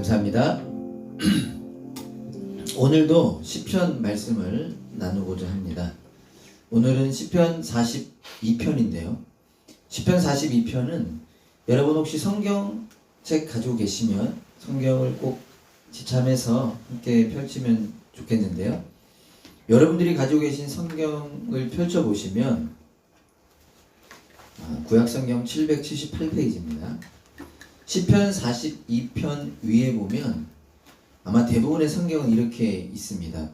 감사합니다. 오늘도 시편 말씀을 나누고자 합니다. 오늘은 시편 42편인데요. 시편 42편은 여러분 혹시 성경책 가지고 계시면 성경을 꼭 지참해서 함께 펼치면 좋겠는데요. 여러분들이 가지고 계신 성경을 펼쳐보시면 구약성경 778페이지입니다. 시편 42편 위에 보면 아마 대부분의 성경은 이렇게 있습니다.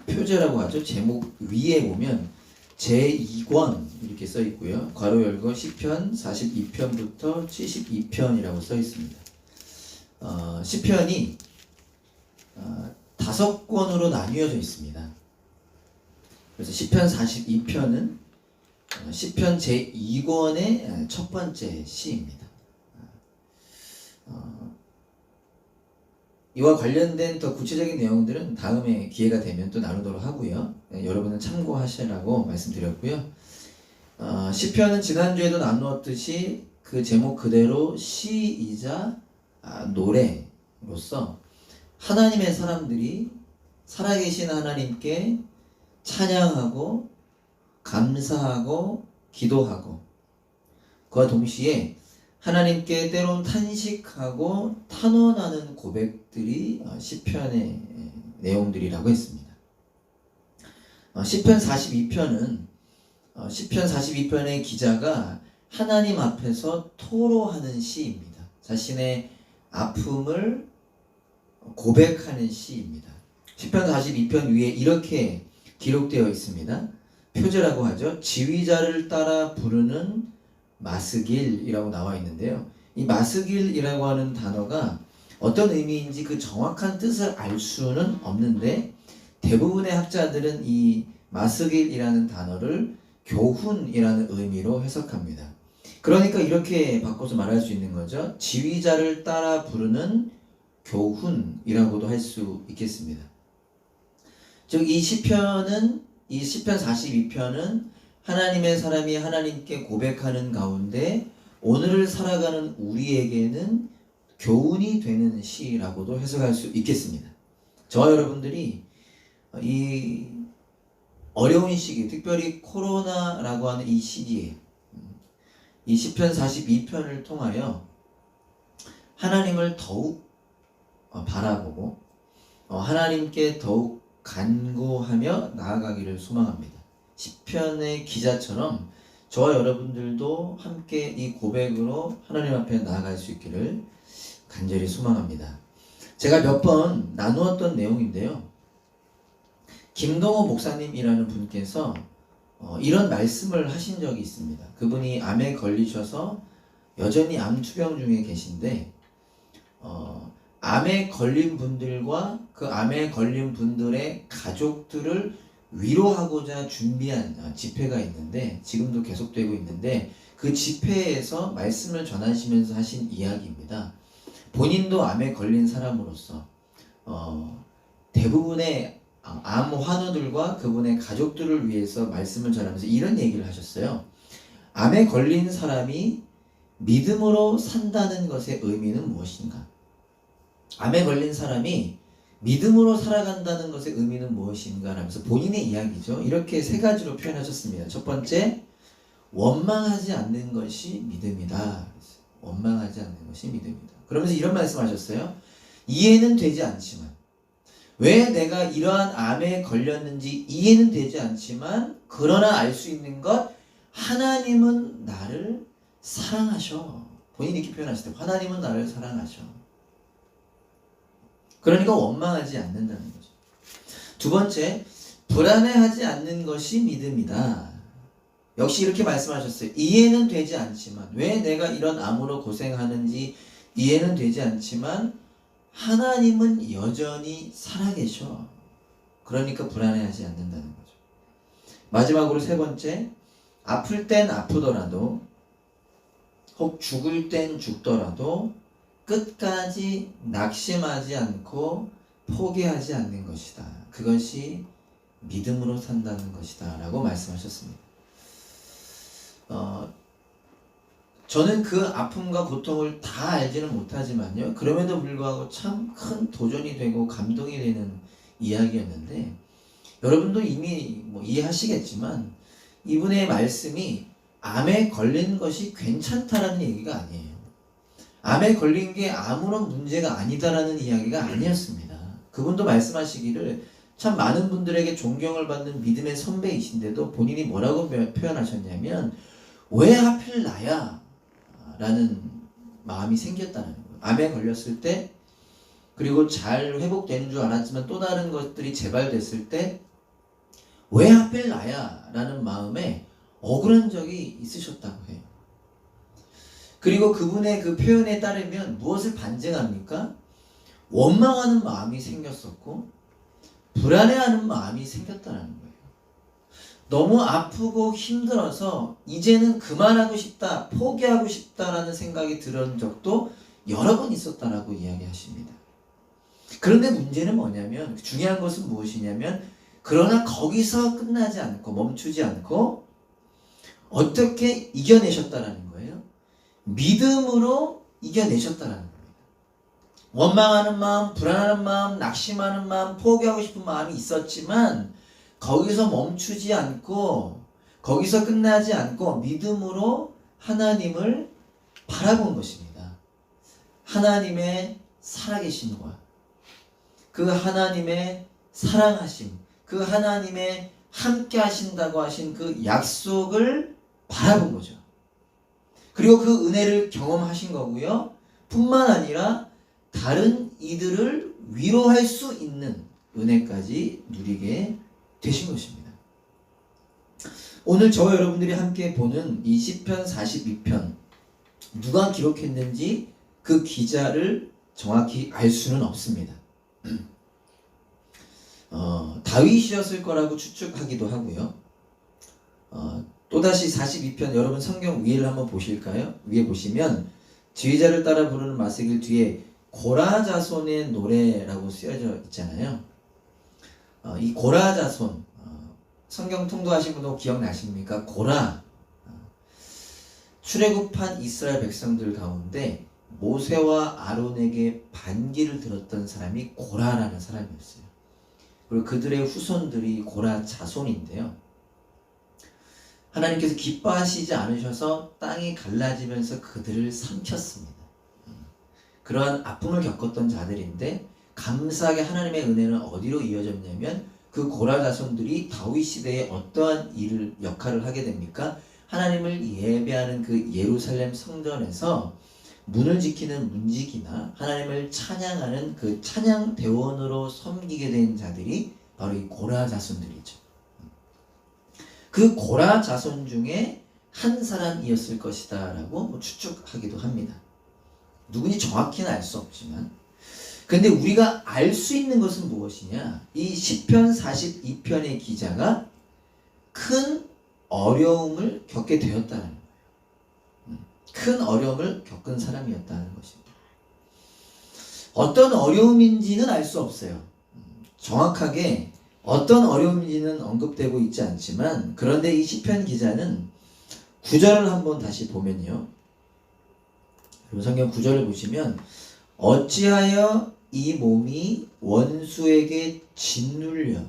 표제라고 하죠. 제목 위에 보면 제2권 이렇게 써 있고요. 괄호 열고 시편 42편부터 72편이라고 써 있습니다. 시편이 5권으로 나뉘어져 있습니다. 그래서 시편 42편은 시편 제2권의 첫 번째 시입니다. 이와 관련된 더 구체적인 내용들은 다음에 기회가 되면 또 나누도록 하고요. 여러분은 참고하시라고 말씀드렸고요. 시편은 지난주에도 나누었듯이 그 제목 그대로 시이자 노래로서 하나님의 사람들이 살아계신 하나님께 찬양하고 감사하고 기도하고 그와 동시에 하나님께 때론 탄식하고 탄원하는 고백들이 시편의 내용들이라고 했습니다. 시편 42편의 기자가 하나님 앞에서 토로하는 시입니다. 자신의 아픔을 고백하는 시입니다. 시편 42편 위에 이렇게 기록되어 있습니다. 표제라고 하죠. 지휘자를 따라 부르는 마스길이라고 나와 있는데요. 이 마스길이라고 하는 단어가 어떤 의미인지 그 정확한 뜻을 알 수는 없는데 대부분의 학자들은 이 마스길이라는 단어를 교훈이라는 의미로 해석합니다. 그러니까 이렇게 바꿔서 말할 수 있는 거죠. 지휘자를 따라 부르는 교훈이라고도 할 수 있겠습니다. 즉 이 시편 42편은 하나님의 사람이 하나님께 고백하는 가운데 오늘을 살아가는 우리에게는 교훈이 되는 시라고도 해석할 수 있겠습니다. 저와 여러분들이 이 어려운 시기, 특별히 코로나라고 하는 이 시기에 이 시편 42편을 통하여 하나님을 더욱 바라보고 하나님께 더욱 간구하며 나아가기를 소망합니다. 시편의 기자처럼 저와 여러분들도 함께 이 고백으로 하나님 앞에 나아갈 수 있기를 간절히 소망합니다. 제가 몇 번 나누었던 내용인데요. 김동호 목사님이라는 분께서 이런 말씀을 하신 적이 있습니다. 그분이 암에 걸리셔서 여전히 암 투병 중에 계신데 암에 걸린 분들과 그 암에 걸린 분들의 가족들을 위로하고자 준비한 집회가 있는데 지금도 계속되고 있는데 그 집회에서 말씀을 전하시면서 하신 이야기입니다. 본인도 암에 걸린 사람으로서 대부분의 암 환우들과 그분의 가족들을 위해서 말씀을 전하면서 이런 얘기를 하셨어요. 암에 걸린 사람이 믿음으로 산다는 것의 의미는 무엇인가? 암에 걸린 사람이 믿음으로 살아간다는 것의 의미는 무엇인가 하면서 본인의 이야기죠. 이렇게 세 가지로 표현하셨습니다. 첫 번째, 원망하지 않는 것이 믿음이다. 원망하지 않는 것이 믿음이다. 그러면서 이런 말씀하셨어요. 이해는 되지 않지만 왜 내가 이러한 암에 걸렸는지 이해는 되지 않지만 그러나 알 수 있는 것 하나님은 나를 사랑하셔. 본인이 이렇게 표현하실 때 하나님은 나를 사랑하셔. 그러니까 원망하지 않는다는 거죠. 두 번째, 불안해하지 않는 것이 믿음이다. 역시 이렇게 말씀하셨어요. 이해는 되지 않지만 왜 내가 이런 암으로 고생하는지 이해는 되지 않지만 하나님은 여전히 살아계셔. 그러니까 불안해하지 않는다는 거죠. 마지막으로 세 번째, 아플 땐 아프더라도 혹 죽을 땐 죽더라도 끝까지 낙심하지 않고 포기하지 않는 것이다. 그것이 믿음으로 산다는 것이다 라고 말씀하셨습니다. 저는 그 아픔과 고통을 다 알지는 못하지만요. 그럼에도 불구하고 참 큰 도전이 되고 감동이 되는 이야기였는데 여러분도 이미 뭐 이해하시겠지만 이분의 말씀이 암에 걸린 것이 괜찮다라는 얘기가 아니에요. 암에 걸린 게 아무런 문제가 아니다라는 이야기가 아니었습니다. 그분도 말씀하시기를 참 많은 분들에게 존경을 받는 믿음의 선배이신데도 본인이 뭐라고 표현하셨냐면 왜 하필 나야? 라는 마음이 생겼다는 거예요. 암에 걸렸을 때 그리고 잘 회복되는 줄 알았지만 또 다른 것들이 재발됐을 때 왜 하필 나야? 라는 마음에 억울한 적이 있으셨다고 해요. 그리고 그분의 그 표현에 따르면 무엇을 반증합니까? 원망하는 마음이 생겼었고 불안해하는 마음이 생겼다는 거예요. 너무 아프고 힘들어서 이제는 그만하고 싶다, 포기하고 싶다라는 생각이 들은 적도 여러 번 있었다라고 이야기하십니다. 그런데 문제는 뭐냐면 중요한 것은 무엇이냐면 그러나 거기서 끝나지 않고 멈추지 않고 어떻게 이겨내셨다라는 거예요. 믿음으로 이겨내셨다라는 겁니다. 원망하는 마음, 불안하는 마음, 낙심하는 마음, 포기하고 싶은 마음이 있었지만 거기서 멈추지 않고 거기서 끝나지 않고 믿음으로 하나님을 바라본 것입니다. 하나님의 살아계심과 그 하나님의 사랑하심, 그 하나님의 함께 하신다고 하신 그 약속을 바라본 거죠. 그리고 그 은혜를 경험하신 거고요. 뿐만 아니라 다른 이들을 위로할 수 있는 은혜까지 누리게 되신 것입니다. 오늘 저와 여러분들이 함께 보는 이 시편 42편 누가 기록했는지 그 기자를 정확히 알 수는 없습니다. 다윗이었을 거라고 추측하기도 하고요. 또다시 42편 여러분 성경 위를 한번 보실까요? 위에 보시면 지휘자를 따라 부르는 마스길 뒤에 고라 자손의 노래라고 쓰여져 있잖아요. 이 고라 자손 성경 통독하신 분도 기억나십니까? 고라 출애굽한 이스라엘 백성들 가운데 모세와 아론에게 반기를 들었던 사람이 고라라는 사람이었어요. 그리고 그들의 후손들이 고라 자손인데요. 하나님께서 기뻐하시지 않으셔서 땅이 갈라지면서 그들을 삼켰습니다. 그러한 아픔을 겪었던 자들인데 감사하게 하나님의 은혜는 어디로 이어졌냐면 그 고라 자손들이 다윗 시대에 어떠한 역할을 하게 됩니까? 하나님을 예배하는 그 예루살렘 성전에서 문을 지키는 문지기나 하나님을 찬양하는 그 찬양 대원으로 섬기게 된 자들이 바로 이 고라 자손들이죠. 그 고라 자손 중에 한 사람이었을 것이다 라고 추측하기도 합니다. 누군지 정확히는 알 수 없지만 근데 우리가 알 수 있는 것은 무엇이냐? 이 시편 42편의 기자가 큰 어려움을 겪게 되었다는 거예요. 큰 어려움을 겪은 사람이었다는 것입니다. 어떤 어려움인지는 알 수 없어요. 정확하게 어떤 어려움인지는 언급되고 있지 않지만 그런데 이 시편 기자는 9절을 한번 다시 보면요. 성경 9절을 보시면 어찌하여 이 몸이 원수에게 짓눌려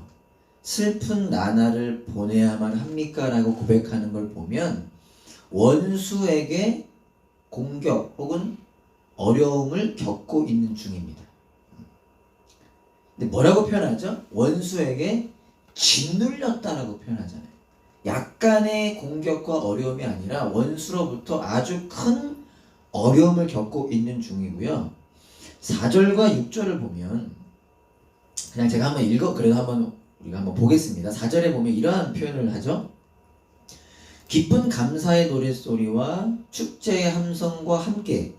슬픈 나날을 보내야만 합니까? 라고 고백하는 걸 보면 원수에게 공격 혹은 어려움을 겪고 있는 중입니다. 근데 뭐라고 표현하죠? 원수에게 짓눌렸다라고 표현하잖아요. 약간의 공격과 어려움이 아니라 원수로부터 아주 큰 어려움을 겪고 있는 중이고요. 4절과 6절을 보면 그냥 제가 한번 그래도 우리가 한번 보겠습니다. 4절에 보면 이러한 표현을 하죠. 기쁜 감사의 노랫소리와 축제의 함성과 함께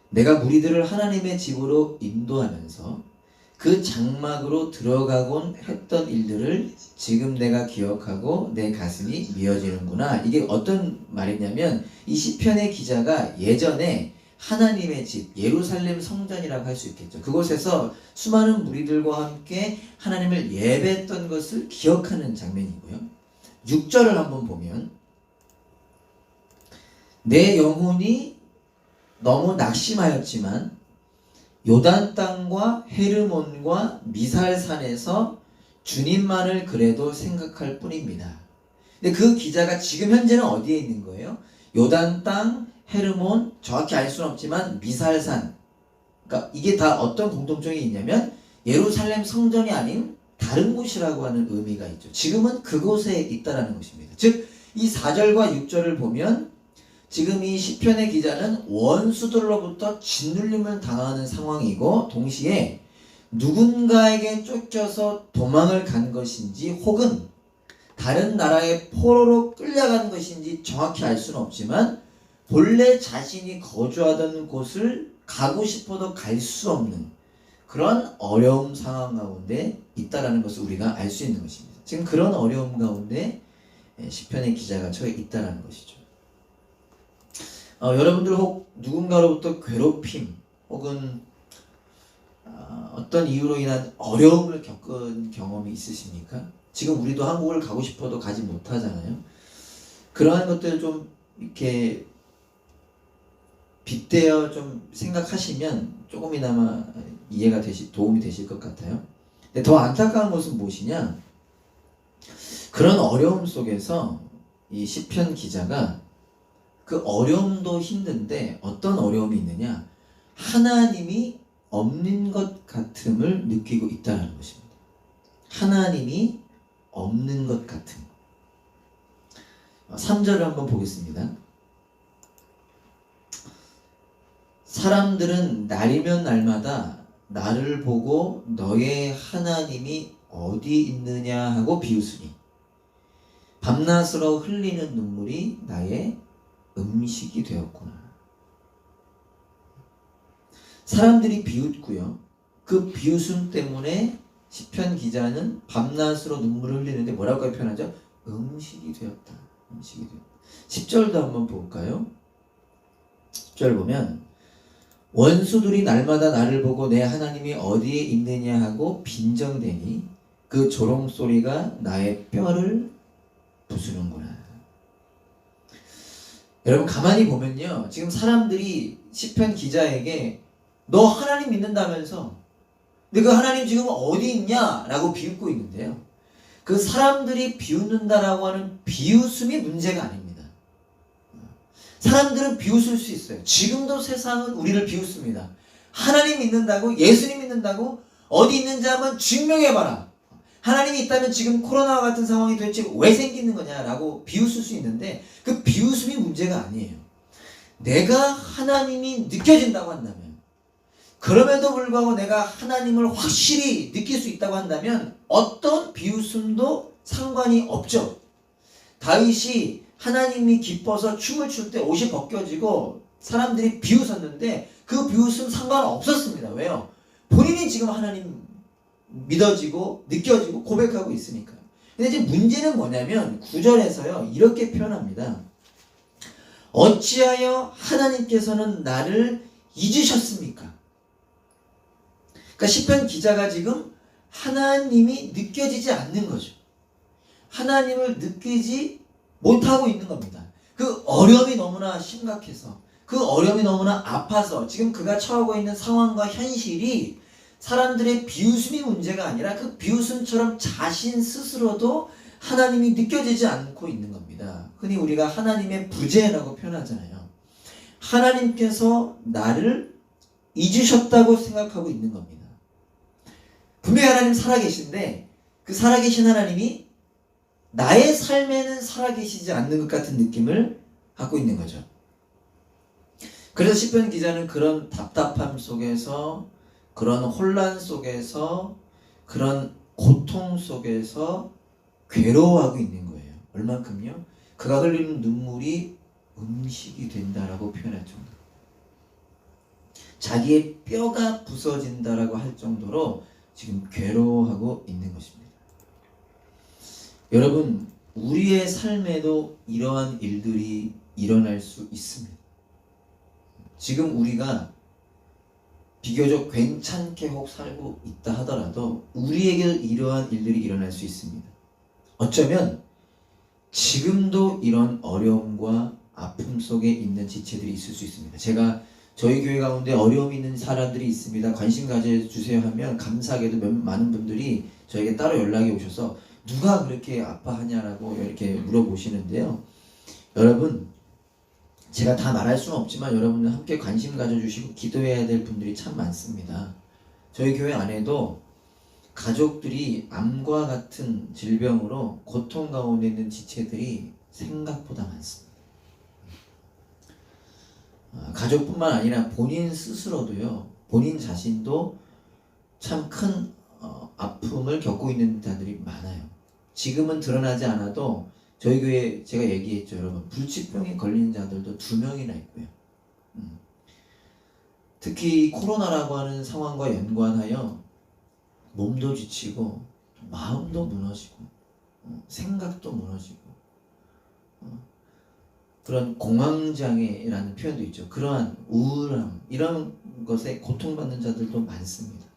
내가 무리들을 하나님의 집으로 인도하면서 그 장막으로 들어가곤 했던 일들을 지금 내가 기억하고 내 가슴이 미어지는구나. 이게 어떤 말이냐면 이 시편의 기자가 예전에 하나님의 집, 예루살렘 성전이라고 할 수 있겠죠. 그곳에서 수많은 무리들과 함께 하나님을 예배했던 것을 기억하는 장면이고요. 6절을 한번 보면 내 영혼이 너무 낙심하였지만 요단 땅과 헤르몬과 미살산에서 주님만을 그래도 생각할 뿐입니다. 근데 그 기자가 지금 현재는 어디에 있는 거예요? 요단 땅, 헤르몬, 정확히 알 수는 없지만 미살산. 그러니까 이게 다 어떤 공통점이 있냐면 예루살렘 성전이 아닌 다른 곳이라고 하는 의미가 있죠. 지금은 그곳에 있다라는 것입니다. 즉, 이 4절과 6절을 보면 지금 이 시편의 기자는 원수들로부터 짓눌림을 당하는 상황이고 동시에 누군가에게 쫓겨서 도망을 간 것인지 혹은 다른 나라의 포로로 끌려간 것인지 정확히 알 수는 없지만 본래 자신이 거주하던 곳을 가고 싶어도 갈 수 없는 그런 어려움 상황 가운데 있다라는 것을 우리가 알 수 있는 것입니다. 지금 그런 어려움 가운데 시편의 기자가 처해 있다라는 것이죠. 여러분들 혹 누군가로부터 괴롭힘 혹은 어떤 이유로 인한 어려움을 겪은 경험이 있으십니까? 지금 우리도 한국을 가고 싶어도 가지 못하잖아요. 그러한 것들을 좀 이렇게 빗대어 좀 생각하시면 조금이나마 이해가 도움이 되실 것 같아요. 근데 더 안타까운 것은 무엇이냐? 그런 어려움 속에서 이 시편 기자가 그 어려움도 힘든데 어떤 어려움이 있느냐? 하나님이 없는 것 같음을 느끼고 있다는 것입니다. 하나님이 없는 것 같음. 3절을 한번 보겠습니다. 사람들은 날이면 날마다 나를 보고 너의 하나님이 어디 있느냐 하고 비웃으니 밤낮으로 흘리는 눈물이 나의 음식이 되었구나. 사람들이 비웃고요. 그 비웃음 때문에 시편 기자는 밤낮으로 눈물을 흘리는데 뭐라고 표현하죠? 음식이 되었다. 음식이 되었다. 10절도 한번 볼까요? 10절 보면 원수들이 날마다 나를 보고 내 하나님이 어디에 있느냐 하고 빈정대니 그 조롱소리가 나의 뼈를 부수는구나. 여러분 가만히 보면요. 지금 사람들이 시편 기자에게 너 하나님 믿는다면서 근데 그 하나님 지금 어디 있냐? 라고 비웃고 있는데요. 그 사람들이 비웃는다라고 하는 비웃음이 문제가 아닙니다. 사람들은 비웃을 수 있어요. 지금도 세상은 우리를 비웃습니다. 하나님 믿는다고? 예수님 믿는다고? 어디 있는지 한번 증명해봐라. 하나님이 있다면 지금 코로나와 같은 상황이 도대체 왜 생기는 거냐라고 비웃을 수 있는데 그 비웃음이 문제가 아니에요. 내가 하나님이 느껴진다고 한다면 그럼에도 불구하고 내가 하나님을 확실히 느낄 수 있다고 한다면 어떤 비웃음도 상관이 없죠. 다윗이 하나님이 기뻐서 춤을 출 때 옷이 벗겨지고 사람들이 비웃었는데 그 비웃음 상관없었습니다. 왜요? 본인이 지금 하나님 믿어지고 느껴지고 고백하고 있으니까요. 근데 이제 문제는 뭐냐면 9절에서요 이렇게 표현합니다. 어찌하여 하나님께서는 나를 잊으셨습니까? 그러니까 시편 기자가 지금 하나님이 느껴지지 않는 거죠. 하나님을 느끼지 못하고 있는 겁니다. 그 어려움이 너무나 심각해서 그 어려움이 너무나 아파서 지금 그가 처하고 있는 상황과 현실이 사람들의 비웃음이 문제가 아니라 그 비웃음처럼 자신 스스로도 하나님이 느껴지지 않고 있는 겁니다. 흔히 우리가 하나님의 부재라고 표현하잖아요. 하나님께서 나를 잊으셨다고 생각하고 있는 겁니다. 분명히 하나님 살아계신데 그 살아계신 하나님이 나의 삶에는 살아계시지 않는 것 같은 느낌을 갖고 있는 거죠. 그래서 시편 기자는 그런 답답함 속에서 그런 혼란 속에서 그런 고통 속에서 괴로워하고 있는 거예요. 얼만큼요? 그가 흘리는 눈물이 음식이 된다라고 표현할 정도. 자기의 뼈가 부서진다라고 할 정도로 지금 괴로워하고 있는 것입니다. 여러분, 우리의 삶에도 이러한 일들이 일어날 수 있습니다. 지금 우리가 비교적 괜찮게 혹 살고 있다 하더라도 우리에게도 이러한 일들이 일어날 수 있습니다. 어쩌면 지금도 이런 어려움과 아픔 속에 있는 지체들이 있을 수 있습니다. 제가 저희 교회 가운데 어려움이 있는 사람들이 있습니다. 관심 가져주세요 하면 감사하게도 많은 분들이 저에게 따로 연락이 오셔서 누가 그렇게 아파하냐라고 이렇게 물어보시는데요. 여러분, 제가 다 말할 수는 없지만 여러분들 함께 관심 가져주시고 기도해야 될 분들이 참 많습니다. 저희 교회 안에도 가족들이 암과 같은 질병으로 고통 가운데 있는 지체들이 생각보다 많습니다. 가족뿐만 아니라 본인 스스로도요, 본인 자신도 참 큰 아픔을 겪고 있는 자들이 많아요. 지금은 드러나지 않아도 저희 교회 제가 얘기했죠, 여러분. 불치병에 걸린 자들도 2명이나 있고요. 특히 코로나라고 하는 상황과 연관하여 몸도 지치고 마음도 무너지고 생각도 무너지고 그런 공황장애라는 표현도 있죠. 그러한 우울함 이런 것에 고통받는 자들도 많습니다.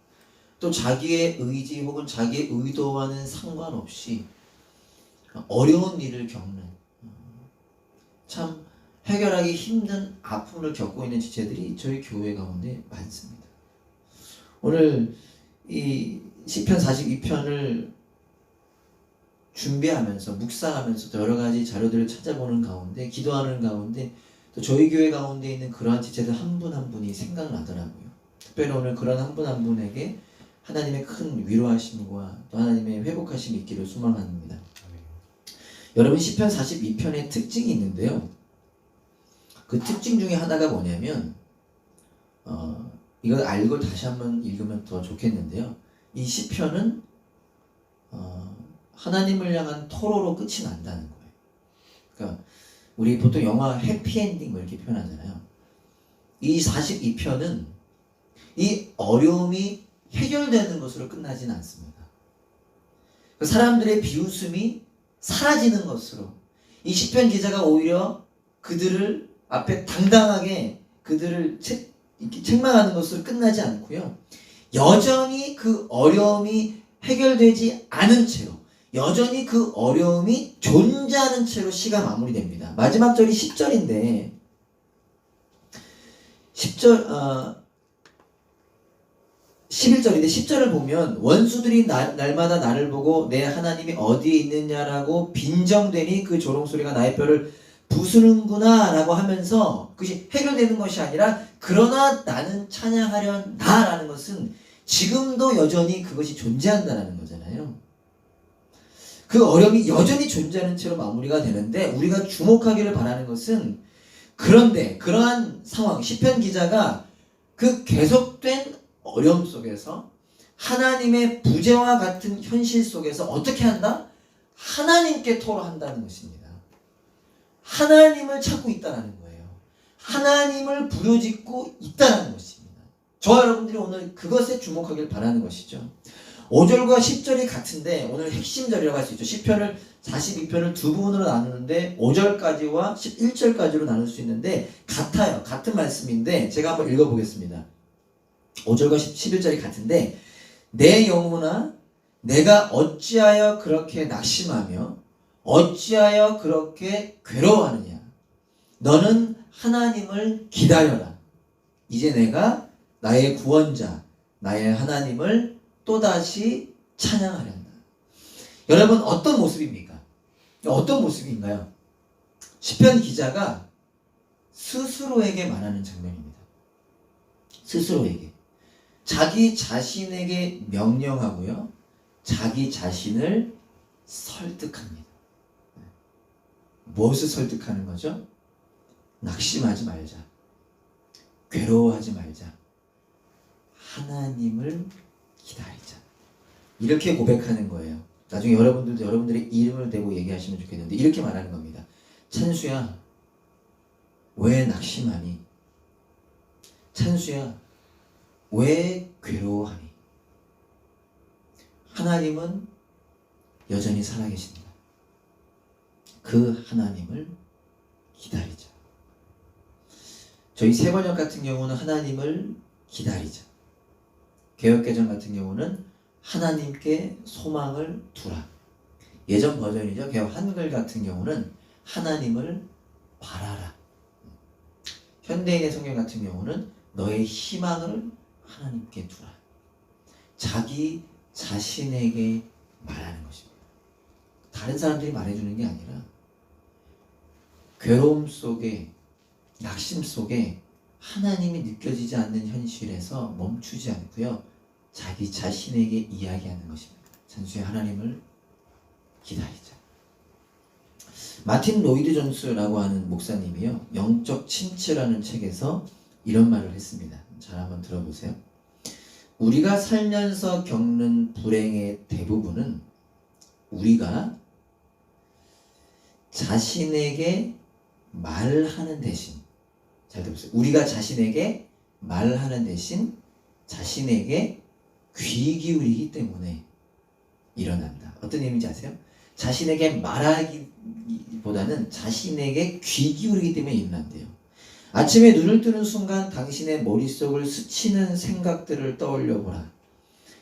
또 자기의 의지 혹은 자기의 의도와는 상관없이 어려운 일을 겪는 참 해결하기 힘든 아픔을 겪고 있는 지체들이 저희 교회 가운데 많습니다. 오늘 이 시편 42편을 준비하면서 묵상하면서 여러 가지 자료들을 찾아보는 가운데 기도하는 가운데 또 저희 교회 가운데 있는 그러한 지체들 한 분 한 분이 생각나더라고요. 특별히 오늘 그런 한 분 한 분에게 하나님의 큰 위로하심과 또 하나님의 회복하심이 있기를 소망합니다. 여러분, 시편 42편의 특징이 있는데요. 그 특징 중에 하나가 뭐냐면 이걸 알고 다시 한번 읽으면 더 좋겠는데요. 이 시편은 하나님을 향한 토로로 끝이 난다는 거예요. 그러니까 우리 보통 영화 해피엔딩 뭐 이렇게 표현하잖아요. 이 42편은 이 어려움이 해결되는 것으로 끝나진 않습니다. 사람들의 비웃음이 사라지는 것으로 이 시편 기자가 오히려 그들을 앞에 당당하게 그들을 책망하는 것으로 끝나지 않고요. 여전히 그 어려움이 해결되지 않은 채로 여전히 그 어려움이 존재하는 채로 시가 마무리됩니다. 마지막 절이 10절인데 11절인데 10절을 보면 원수들이 날마다 나를 보고 내 하나님이 어디에 있느냐라고 빈정대니 그 조롱소리가 나의 뼈를 부수는구나 라고 하면서 그것이 해결되는 것이 아니라 그러나 나는 찬양하려나 라는 것은 지금도 여전히 그것이 존재한다는 거잖아요. 그 어려움이 여전히 존재하는 채로 마무리가 되는데 우리가 주목하기를 바라는 것은 그런데 그러한 상황 시편 기자가 그 계속된 어려움 속에서 하나님의 부재와 같은 현실 속에서 어떻게 한다? 하나님께 토로한다는 것입니다. 하나님을 찾고 있다는 거예요. 하나님을 부르짖고 있다는 것입니다. 저와 여러분들이 오늘 그것에 주목하길 바라는 것이죠. 5절과 10절이 같은데 오늘 핵심절이라고 할 수 있죠. 시편을 42편을 두 부분으로 나누는데 5절까지와 11절까지로 나눌 수 있는데 같아요. 같은 말씀인데 제가 한번 읽어보겠습니다. 5절과 11절이 같은데 내 영혼아 내가 어찌하여 그렇게 낙심하며 어찌하여 그렇게 괴로워하느냐. 너는 하나님을 기다려라. 이제 내가 나의 구원자 나의 하나님을 또다시 찬양하련다. 여러분 어떤 모습입니까? 어떤 모습인가요? 시편 기자가 스스로에게 말하는 장면입니다. 스스로에게. 자기 자신에게 명령하고요. 자기 자신을 설득합니다. 무엇을 설득하는 거죠? 낙심하지 말자. 괴로워하지 말자. 하나님을 기다리자. 이렇게 고백하는 거예요. 나중에 여러분들도 여러분들의 이름을 대고 얘기하시면 좋겠는데 이렇게 말하는 겁니다. 찬수야, 왜 낙심하니? 찬수야, 왜 괴로워하니? 하나님은 여전히 살아계십니다. 그 하나님을 기다리자. 저희 새번역 같은 경우는 하나님을 기다리자. 개역개정 같은 경우는 하나님께 소망을 두라. 예전 버전이죠. 개역 한글 같은 경우는 하나님을 바라라. 현대인의 성경 같은 경우는 너의 희망을 하나님께 두라. 자기 자신에게 말하는 것입니다. 다른 사람들이 말해주는 게 아니라 괴로움 속에, 낙심 속에 하나님이 느껴지지 않는 현실에서 멈추지 않고요, 자기 자신에게 이야기하는 것입니다. 단순히 하나님을 기다리자. 마틴 로이드 존스라고 하는 목사님이요, 영적 침체라는 책에서 이런 말을 했습니다. 잘 한번 들어보세요. 우리가 살면서 겪는 불행의 대부분은 우리가 자신에게 말하는 대신, 잘 들어보세요. 우리가 자신에게 말하는 대신 자신에게 귀 기울이기 때문에 일어난다. 어떤 의미인지 아세요? 자신에게 말하기보다는 자신에게 귀 기울이기 때문에 일어난대요. 아침에 눈을 뜨는 순간 당신의 머릿속을 스치는 생각들을 떠올려 보라.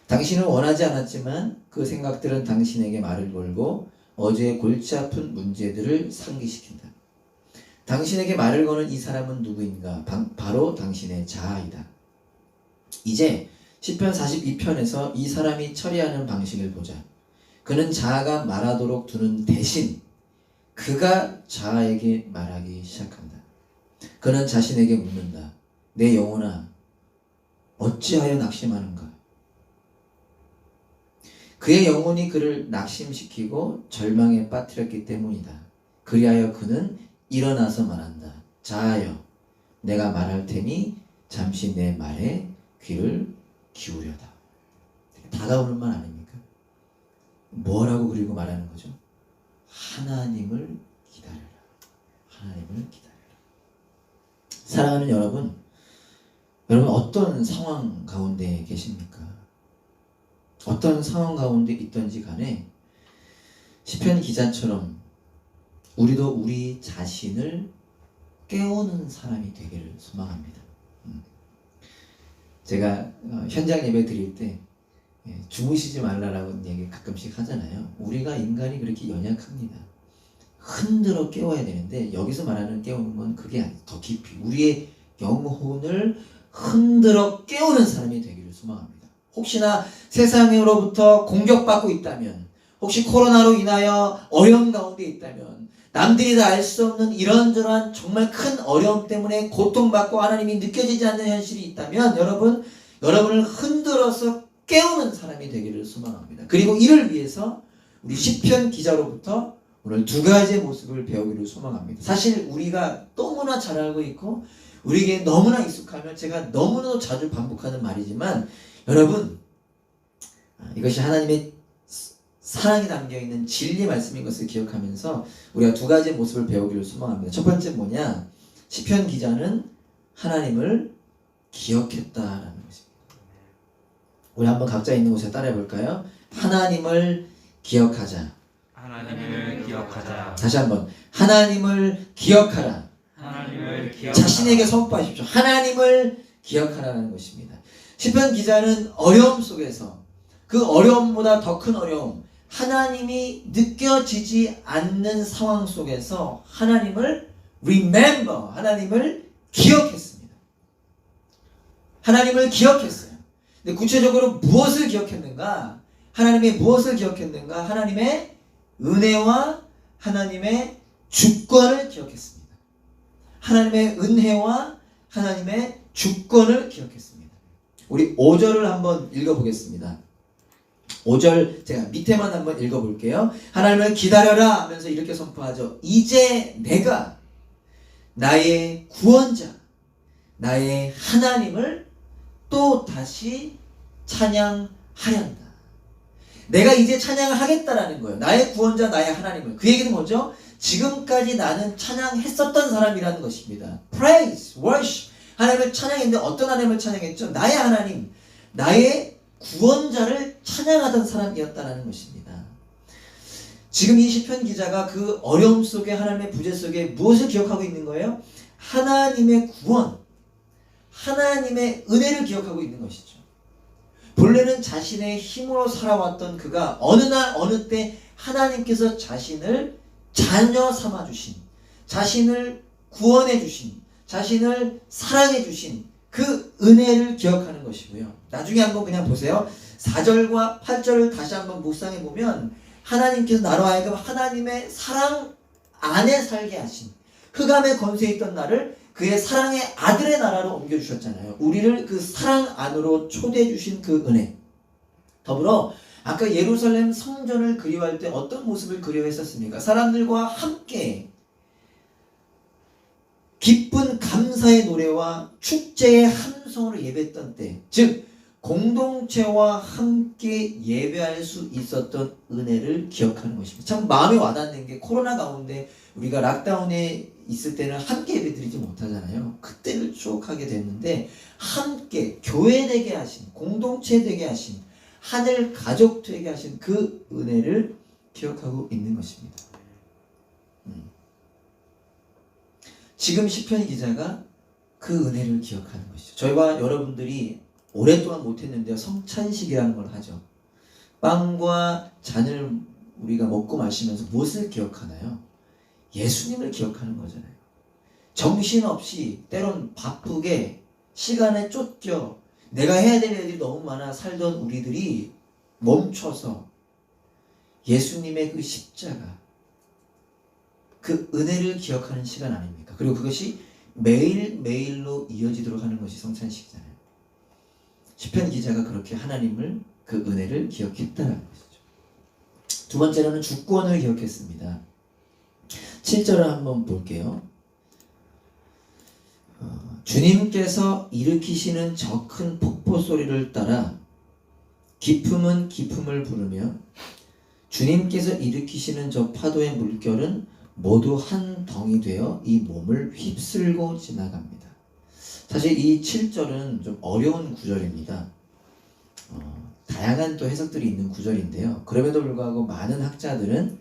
당신은 원하지 않았지만 그 생각들은 당신에게 말을 걸고 어제의 골치 아픈 문제들을 상기시킨다. 당신에게 말을 거는 이 사람은 누구인가? 바로 당신의 자아이다. 이제 시편 42편에서 이 사람이 처리하는 방식을 보자. 그는 자아가 말하도록 두는 대신 그가 자아에게 말하기 시작한다. 그는 자신에게 묻는다. 내 영혼아, 어찌하여 낙심하는가? 그의 영혼이 그를 낙심시키고 절망에 빠뜨렸기 때문이다. 그리하여 그는 일어나서 말한다. 자아여, 내가 말할 테니 잠시 내 말에 귀를 기울여다. 다가오는 말 아닙니까? 뭐라고 그리고 말하는 거죠? 하나님을 기다려라. 하나님을 기다려라. 사랑하는 여러분, 여러분 어떤 상황 가운데 계십니까? 어떤 상황 가운데 있던지 간에 시편 기자처럼 우리도 우리 자신을 깨우는 사람이 되기를 소망합니다. 제가 현장 예배 드릴 때 주무시지 말라라고 얘기 가끔씩 하잖아요. 우리가 인간이 그렇게 연약합니다. 흔들어 깨워야 되는데 여기서 말하는 깨우는 건 그게 아니에요. 더 깊이 우리의 영혼을 흔들어 깨우는 사람이 되기를 소망합니다. 혹시나 세상으로부터 공격받고 있다면, 혹시 코로나로 인하여 어려움 가운데 있다면, 남들이 다 알 수 없는 이런저런 정말 큰 어려움 때문에 고통받고 하나님이 느껴지지 않는 현실이 있다면 여러분을 흔들어서 깨우는 사람이 되기를 소망합니다. 그리고 이를 위해서 우리 시편 기자로부터 오늘 두 가지의 모습을 배우기를 소망합니다. 사실 우리가 너무나 잘 알고 있고 우리에게 너무나 익숙하며 제가 너무나도 자주 반복하는 말이지만, 여러분, 이것이 하나님의 사랑이 담겨있는 진리 말씀인 것을 기억하면서 우리가 두 가지의 모습을 배우기를 소망합니다. 첫 번째 뭐냐? 시편 기자는 하나님을 기억했다라는 것입니다. 우리 한번 각자 있는 곳에 따라해 볼까요? 하나님을 기억하자. 하나님을 기억하자. 다시 한번 하나님을 기억하라. 하나님을 기억하라. 자신에게 선포하십시오. 하나님을 기억하라는 것입니다. 시편 기자는 어려움 속에서 그 어려움보다 더 큰 어려움, 하나님이 느껴지지 않는 상황 속에서 하나님을 remember, 하나님을 기억했습니다. 하나님을 기억했어요. 근데 구체적으로 무엇을 기억했는가? 하나님의 무엇을 기억했는가? 하나님의 은혜와 하나님의 주권을 기억했습니다. 하나님의 은혜와 하나님의 주권을 기억했습니다. 우리 5절을 한번 읽어보겠습니다. 5절 제가 밑에만 한번 읽어볼게요. 하나님을 기다려라 하면서 이렇게 선포하죠. 이제 내가 나의 구원자, 나의 하나님을 또 다시 찬양하련다. 내가 이제 찬양을 하겠다라는 거예요. 나의 구원자, 나의 하나님을. 그 얘기는 뭐죠? 지금까지 나는 찬양했었던 사람이라는 것입니다. Praise, worship. 하나님을 찬양했는데 어떤 하나님을 찬양했죠? 나의 하나님, 나의 구원자를 찬양하던 사람이었다는 것입니다. 지금 이 시편 기자가 그 어려움 속에, 하나님의 부재 속에 무엇을 기억하고 있는 거예요? 하나님의 구원, 하나님의 은혜를 기억하고 있는 것이죠. 본래는 자신의 힘으로 살아왔던 그가 어느 날 어느 때 하나님께서 자신을 자녀 삼아주신, 자신을 구원해 주신, 자신을 사랑해 주신 그 은혜를 기억하는 것이고요. 나중에 한번 그냥 보세요. 4절과 8절을 다시 한번 묵상해 보면 하나님께서 나로 하여금 하나님의 사랑 안에 살게 하신, 흑암의 권세에 있던 나를 그의 사랑의 아들의 나라로 옮겨주셨잖아요. 우리를 그 사랑 안으로 초대해 주신 그 은혜. 더불어 아까 예루살렘 성전을 그리워할 때 어떤 모습을 그리워했었습니까? 사람들과 함께 기쁜 감사의 노래와 축제의 함성으로 예배했던 때, 즉 공동체와 함께 예배할 수 있었던 은혜를 기억하는 것입니다. 참 마음에 와닿는 게 코로나 가운데 우리가 락다운에 있을 때는 함께 예배드리지 못하잖아요. 그때를 추억하게 됐는데 함께 교회 되게 하신, 공동체 되게 하신, 하늘 가족 되게 하신 그 은혜를 기억하고 있는 것입니다. 지금 시편 기자가 그 은혜를 기억하는 것이죠. 저희와 여러분들이 오랫동안 못했는데요, 성찬식이라는 걸 하죠. 빵과 잔을 우리가 먹고 마시면서 무엇을 기억하나요? 예수님을 기억하는 거잖아요. 정신없이 때론 바쁘게 시간에 쫓겨 내가 해야 될 일이 너무 많아 살던 우리들이 멈춰서 예수님의 그 십자가, 그 은혜를 기억하는 시간 아닙니까? 그리고 그것이 매일매일로 이어지도록 하는 것이 성찬식이잖아요. 시편 기자가 그렇게 하나님을, 그 은혜를 기억했다는 것이죠. 두 번째로는 주권을 기억했습니다. 7절을 한번 볼게요. 주님께서 일으키시는 저 큰 폭포 소리를 따라 기품은 기품을 부르며 주님께서 일으키시는 저 파도의 물결은 모두 한 덩이 되어 이 몸을 휩쓸고 지나갑니다. 사실 이 7절은 좀 어려운 구절입니다. 다양한 또 해석들이 있는 구절인데요. 그럼에도 불구하고 많은 학자들은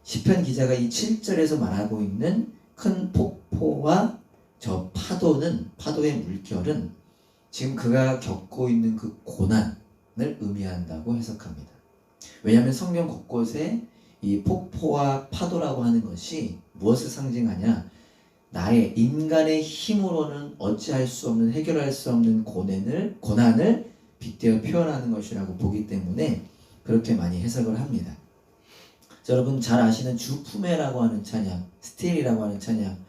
시편 기자가 이 7절에서 말하고 있는 큰 폭포와 저 파도는, 파도의 물결은 지금 그가 겪고 있는 그 고난을 의미한다고 해석합니다. 왜냐하면 성경 곳곳에 이 폭포와 파도라고 하는 것이 무엇을 상징하냐? 나의 인간의 힘으로는 어찌할 수 없는, 해결할 수 없는 고난을 빗대어 표현하는 것이라고 보기 때문에 그렇게 많이 해석을 합니다. 자, 여러분 잘 아시는 주품에라고 하는 찬양, 스틸이라고 하는 찬양,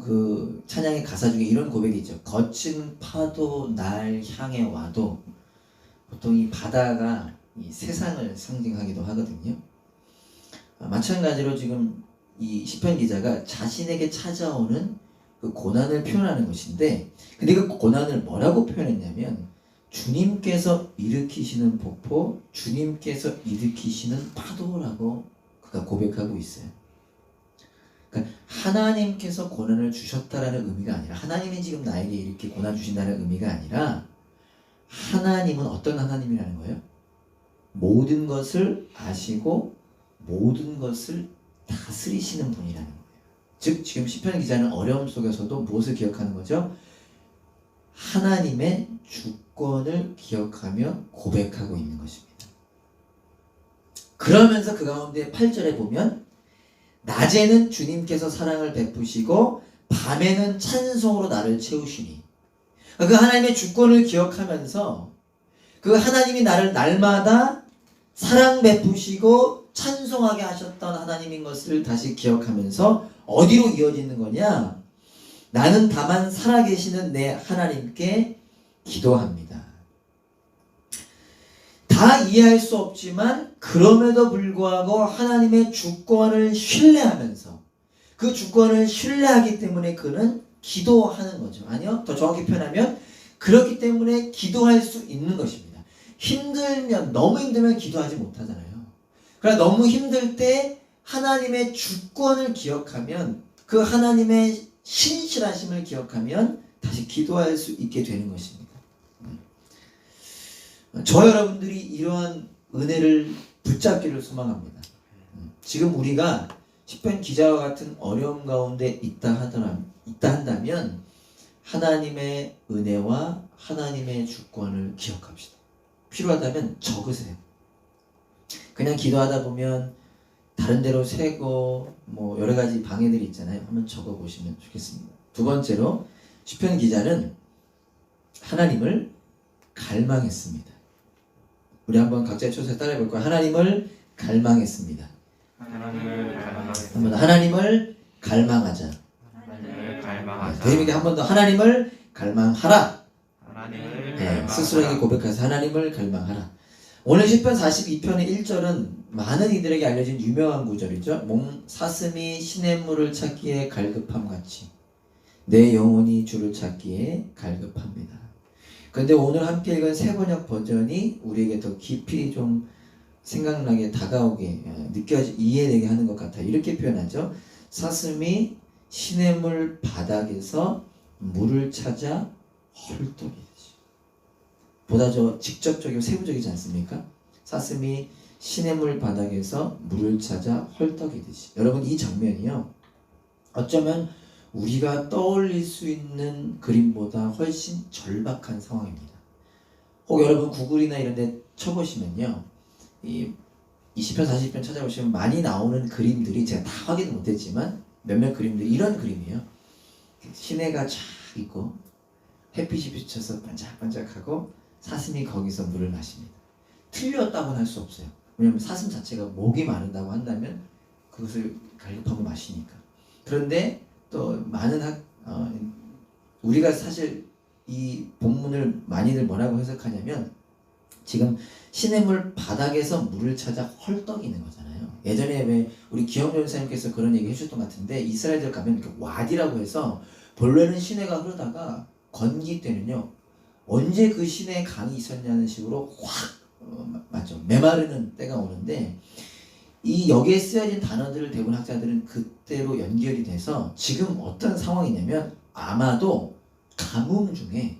그 찬양의 가사 중에 이런 고백이 있죠. 거친 파도 날 향해 와도, 보통 이 바다가 이 세상을 상징하기도 하거든요. 마찬가지로 지금 이 시편 기자가 자신에게 찾아오는 그 고난을 표현하는 것인데, 근데 그 고난을 뭐라고 표현했냐면 주님께서 일으키시는 폭포, 주님께서 일으키시는 파도라고 그가 고백하고 있어요. 그러니까 하나님께서 고난을 주셨다라는 의미가 아니라, 하나님이 지금 나에게 이렇게 고난 주신다는 의미가 아니라, 하나님은 어떤 하나님이라는 거예요? 모든 것을 아시고 모든 것을 다스리시는 분이라는 거예요. 즉 지금 시편 기자는 어려움 속에서도 무엇을 기억하는 거죠? 하나님의 주권을 기억하며 고백하고 있는 것입니다. 그러면서 그 가운데 8절에 보면 낮에는 주님께서 사랑을 베푸시고 밤에는 찬송으로 나를 채우시니, 그 하나님의 주권을 기억하면서 그 하나님이 나를 날마다 사랑 베푸시고 찬송하게 하셨던 하나님인 것을 다시 기억하면서 어디로 이어지는 거냐? 나는 다만 살아계시는 내 하나님께 기도합니다. 다 이해할 수 없지만 그럼에도 불구하고 하나님의 주권을 신뢰하면서, 그 주권을 신뢰하기 때문에 그는 기도하는 거죠. 아니요, 더 정확히 표현하면 그렇기 때문에 기도할 수 있는 것입니다. 힘들면, 너무 힘들면 기도하지 못하잖아요. 그러나 너무 힘들 때 하나님의 주권을 기억하면, 그 하나님의 신실하심을 기억하면 다시 기도할 수 있게 되는 것입니다. 저 여러분들이 이러한 은혜를 붙잡기를 소망합니다. 지금 우리가 시편 기자와 같은 어려움 가운데 있다 한다면 하나님의 은혜와 하나님의 주권을 기억합시다. 필요하다면 적으세요. 그냥 기도하다 보면 다른 데로 새고 뭐 여러 가지 방해들이 있잖아요. 한번 적어 보시면 좋겠습니다. 두 번째로 시편 기자는 하나님을 갈망했습니다. 우리 한번 각자의 초소에 따라해 볼까요? 하나님을 갈망했습니다. 하나님을 갈망하자. 한번 더 하나님을 갈망하자. 하나님을 갈망하자. 대입에게 한 번 더 하나님을 갈망하라. 하나님을 네, 갈망하자. 스스로에게 고백해서 하나님을 갈망하라. 오늘 시편 42편의 1절은 많은 이들에게 알려진 유명한 구절이죠. 사슴이 시냇물을 찾기에 갈급함 같이 내 영혼이 주를 찾기에 갈급합니다. 그런데 오늘 함께 읽은 새번역 버전이 우리에게 더 깊이 좀 생각나게 다가오게 이해되게 하는 것 같아요. 이렇게 표현하죠. 사슴이 시냇물 바닥에서 물을 찾아 헐떡이듯이. 보다 더 직접적이고 세부적이지 않습니까? 사슴이 시냇물 바닥에서 물을 찾아 헐떡이듯이. 여러분 이 장면이요. 어쩌면 우리가 떠올릴 수 있는 그림보다 훨씬 절박한 상황입니다. 혹 여러분 구글이나 이런 데 쳐보시면요. 이 20편 40편 찾아보시면 많이 나오는 그림들이 제가 다 확인 못했지만 몇몇 그림들이 이런 그림이에요. 시내가 쫙 있고 햇빛이 비쳐서 반짝반짝하고 사슴이 거기서 물을 마십니다. 틀렸다고는 할 수 없어요. 왜냐하면 사슴 자체가 목이 마른다고 한다면 그것을 갈급하고 마시니까. 그런데 또 많은 우리가 사실 이 본문을 많이들 뭐라고 해석하냐면 지금 시냇물 바닥에서 물을 찾아 헐떡이는 거잖아요. 예전에 왜 우리 기영조 선생님께서 그런 얘기 해주셨던 것 같은데 이스라엘들 가면 이렇게 와디라고 해서 본래는 시내가 흐르다가 건기 때는요 언제 그 시내에 강이 있었냐는 식으로 확 맞죠 메마르는 때가 오는데 이 여기에 쓰여진 단어들을 대부분 학자들은 그때로 연결이 돼서 지금 어떤 상황이냐면 아마도 가뭄 중에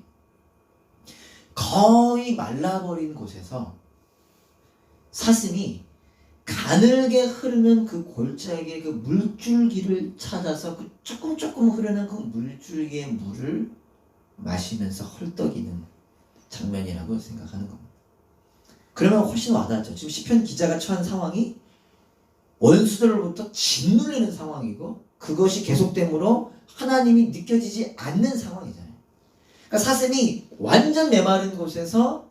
거의 말라버린 곳에서 사슴이 가늘게 흐르는 그 골짜기의 그 물줄기를 찾아서 그 조금 흐르는 그 물줄기의 물을 마시면서 헐떡이는 장면이라고 생각하는 겁니다. 그러면 훨씬 와닿죠. 지금 시편 기자가 처한 상황이 원수들로부터 짓눌리는 상황이고 그것이 계속됨으로 하나님이 느껴지지 않는 상황이잖아요. 그러니까 사슴이 완전 메마른 곳에서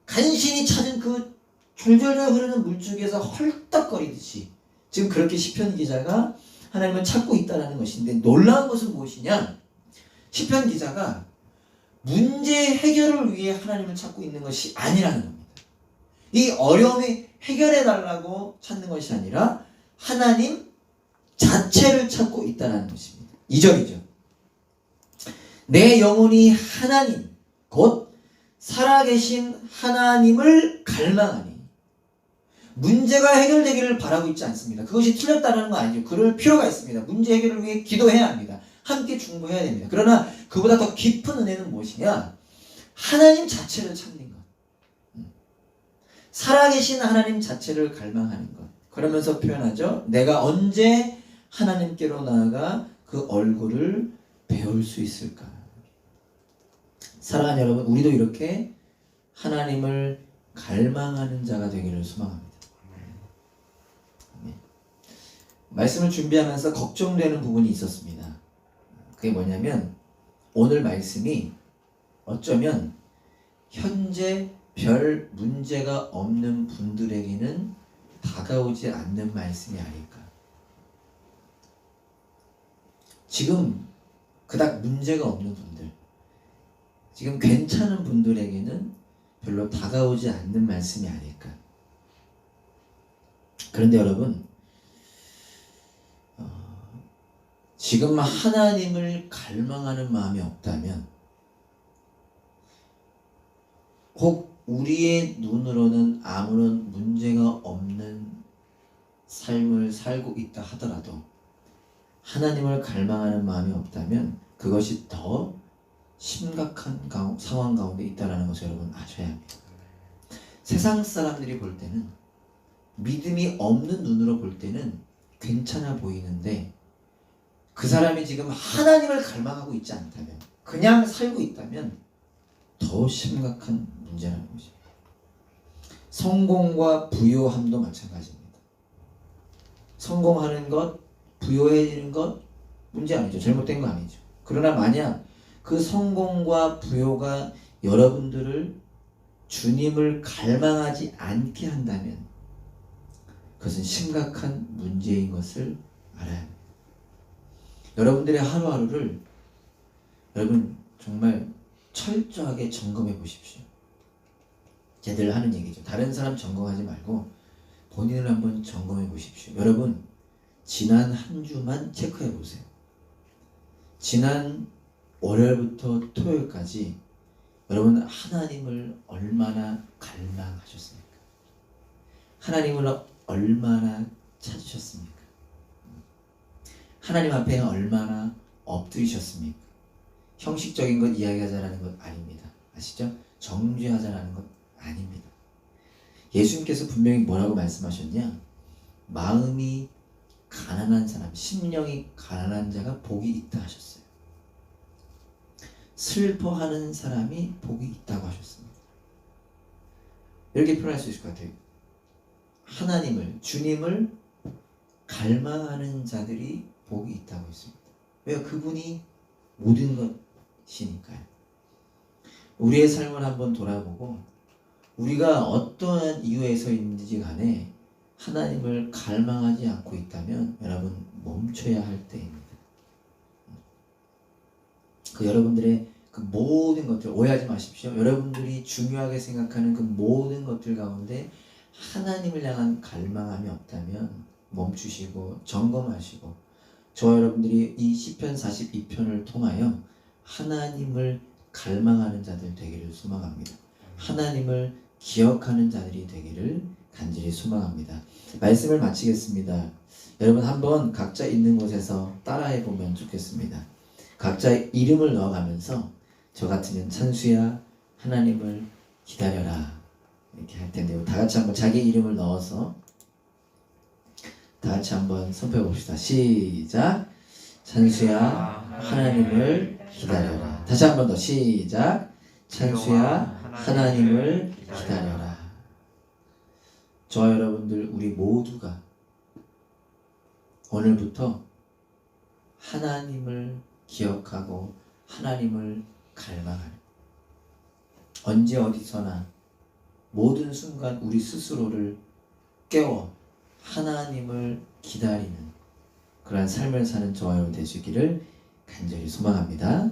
간신히 찾은 그 졸졸졸 흐르는 물줄기에서 헐떡거리듯이 지금 그렇게 시편 기자가 하나님을 찾고 있다는 것인데 놀라운 것은 무엇이냐? 시편 기자가 문제 해결을 위해 하나님을 찾고 있는 것이 아니라는 겁니다. 이 어려움이 해결해 달라고 찾는 것이 아니라 하나님 자체를 찾고 있다는 것입니다. 2절이죠. 내 영혼이 하나님 곧 살아계신 하나님을 갈망하니. 문제가 해결되기를 바라고 있지 않습니다. 그것이 틀렸다는 건 아니죠. 그럴 필요가 있습니다. 문제 해결을 위해 기도해야 합니다. 함께 중보해야 됩니다. 그러나 그보다 더 깊은 은혜는 무엇이냐? 하나님 자체를 찾는 것. 살아계신 하나님 자체를 갈망하는 것. 그러면서 표현하죠. 내가 언제 하나님께로 나아가 그 얼굴을 배울 수 있을까? 사랑하는 여러분, 우리도 이렇게 하나님을 갈망하는 자가 되기를 소망합니다. 말씀을 준비하면서 걱정되는 부분이 있었습니다. 그게 뭐냐면 오늘 말씀이 어쩌면 현재 별 문제가 없는 분들에게는 다가오지 않는 말씀이 아닐까. 지금 그닥 문제가 없는 분들, 지금 괜찮은 분들에게는 별로 다가오지 않는 말씀이 아닐까. 그런데 여러분, 지금 하나님을 갈망하는 마음이 없다면 혹 우리의 눈으로는 아무런 문제가 없는 삶을 살고 있다 하더라도 하나님을 갈망하는 마음이 없다면 그것이 더 심각한 상황 가운데 있다는 것을 여러분 아셔야 합니다. 세상 사람들이 볼 때는 믿음이 없는 눈으로 볼 때는 괜찮아 보이는데 그 사람이 지금 하나님을 갈망하고 있지 않다면 그냥 살고 있다면 더 심각한 문제라는 것입니다. 성공과 부요함도 마찬가지입니다. 성공하는 것, 부유해지는 것 문제 아니죠. 잘못된 거 아니죠. 그러나 만약 그 성공과 부요가 여러분들을 주님을 갈망하지 않게 한다면 그것은 심각한 문제인 것을 알아야 합니다. 여러분들의 하루하루를 여러분 정말 철저하게 점검해 보십시오. 제들 하는 얘기죠. 다른 사람 점검하지 말고 본인을 한번 점검해 보십시오. 여러분 지난 한 주만 체크해 보세요. 지난 월요일부터 토요일까지 여러분 하나님을 얼마나 갈망하셨습니까? 하나님을 얼마나 찾으셨습니까? 하나님 앞에 얼마나 엎드리셨습니까? 형식적인 것 이야기하자라는 것 아닙니다. 아시죠? 정죄하자라는 것 아닙니다. 예수님께서 분명히 뭐라고 말씀하셨냐? 마음이 가난한 사람, 심령이 가난한 자가 복이 있다 하셨어요. 슬퍼하는 사람이 복이 있다고 하셨습니다. 이렇게 표현할 수 있을 것 같아요. 하나님을, 주님을 갈망하는 자들이 복이 있다고 했습니다. 왜? 그분이 모든 것이니까요. 우리의 삶을 한번 돌아보고 우리가 어떠한 이유에 서 있는지 간에 하나님을 갈망하지 않고 있다면 여러분 멈춰야 할 때입니다. 그 여러분들의 그 모든 것들 오해하지 마십시오. 여러분들이 중요하게 생각하는 그 모든 것들 가운데 하나님을 향한 갈망함이 없다면 멈추시고 점검하시고 저와 여러분들이 이 시편 42편을 통하여 하나님을 갈망하는 자들 되기를 소망합니다. 하나님을 기억하는 자들이 되기를 간절히 소망합니다. 말씀을 마치겠습니다. 여러분 한번 각자 있는 곳에서 따라해 보면 좋겠습니다. 각자 이름을 넣어가면서 저 같으면 찬수야 하나님을 기다려라 이렇게 할 텐데요. 다 같이 한번 자기 이름을 넣어서 다 같이 한번 선포해 봅시다. 시작. 찬수야 하나님을 기다려라. 다시 한번 더 시작. 찬수야 하나님을 기다려라. 저와 여러분들 우리 모두가 오늘부터 하나님을 기억하고 하나님을 갈망하는 언제 어디서나 모든 순간 우리 스스로를 깨워 하나님을 기다리는 그러한 삶을 사는 저와 여러분 되시기를 간절히 소망합니다.